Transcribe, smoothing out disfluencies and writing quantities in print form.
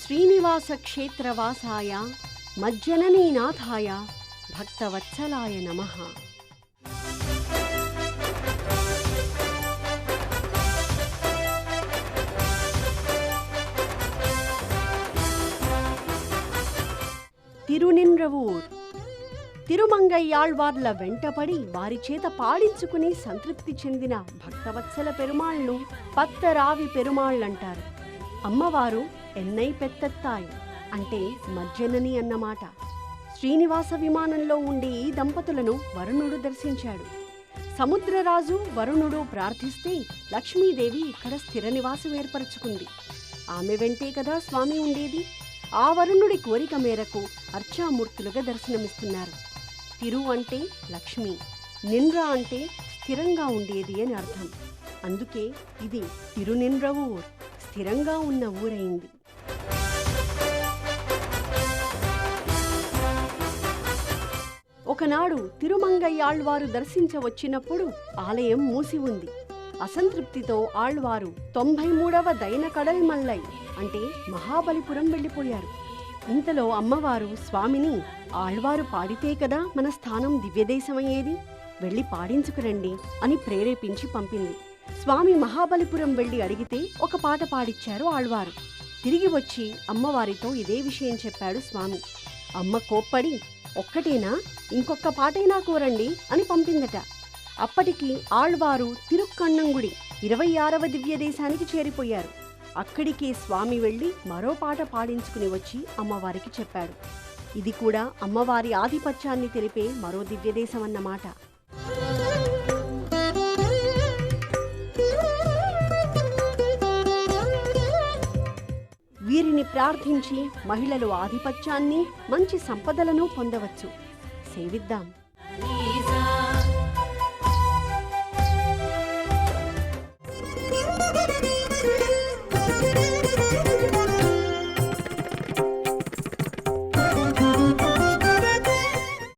శ్రీనివాస క్షేత్రవాసాయ మజ్జననీనాథాయ భక్తవత్సలాయ నమః. తిరునిండ్రవూర్. తిరుమంగయ్యాళ్వార్ల వెంటపడి వారి చేత పాడించుకుని సంతృప్తి చెందిన భక్తవత్సల పెరుమాళ్ను పత్తరావి పెరుమాళ్లంటారు. అమ్మవారు ఎన్నై పెత్తత్తాయి అంటే మజ్జనని అన్నమాట. శ్రీనివాస విమానంలో ఉండే ఈ దంపతులను వరుణుడు దర్శించాడు. సముద్రరాజు వరుణుడు ప్రార్థిస్తే లక్ష్మీదేవి ఇక్కడ స్థిర నివాసం ఏర్పరచుకుంది. ఆమె వెంటే కదా స్వామి ఉండేది. ఆ వరుణుడి కోరిక మేరకు అర్చామూర్తులుగా దర్శనమిస్తున్నారు. తిరు అంటే లక్ష్మి, నిండ్ర అంటే స్థిరంగా ఉండేది అని అర్థం. అందుకే ఇది తిరునిండ్రవూర్, స్థిరంగా ఉన్న ఊరైంది. ఒకనాడు తిరుమంగయ్యాళ్వారు దర్శించవచ్చినప్పుడు ఆలయం మూసి ఉంది. అసంతృప్తితో ఆళ్వారు 93వ దైన కడల్ మల్లై అంటే మహాబలిపురం వెళ్ళిపోయారు. ఇంతలో అమ్మవారు స్వామిని, ఆళ్వారు పాడితే కదా మన స్థానం దివ్యదేశమయ్యేది, వెళ్ళి పాడించుకురండి అని ప్రేరేపించి పంపింది. స్వామి మహాబలిపురం వెళ్ళి అడిగితే ఒక పాట పాడిచ్చారు ఆళ్వారు. తిరిగి వచ్చి అమ్మవారితో ఇదే విషయం చెప్పాడు స్వామి. అమ్మ కోప్పడి, ఒక్కటేనా, ఇంకొక పాటైనా కోరండి అని పంపిందట. అప్పటికి ఆళ్వారు తిరుక్కన్నంగుడి 26వ దివ్యదేశానికి చేరిపోయారు. అక్కడికే స్వామి వెళ్ళి మరో పాట పాడించుకుని వచ్చి అమ్మవారికి చెప్పాడు. ఇది కూడా అమ్మవారి ఆధిపత్యాన్ని తెలిపే మరో దివ్యదేశం అన్నమాట. వీరిని ప్రార్థించి మహిళలు ఆధిపత్యాన్ని, మంచి సంపదలను పొందవచ్చు. సేవిద్దాం.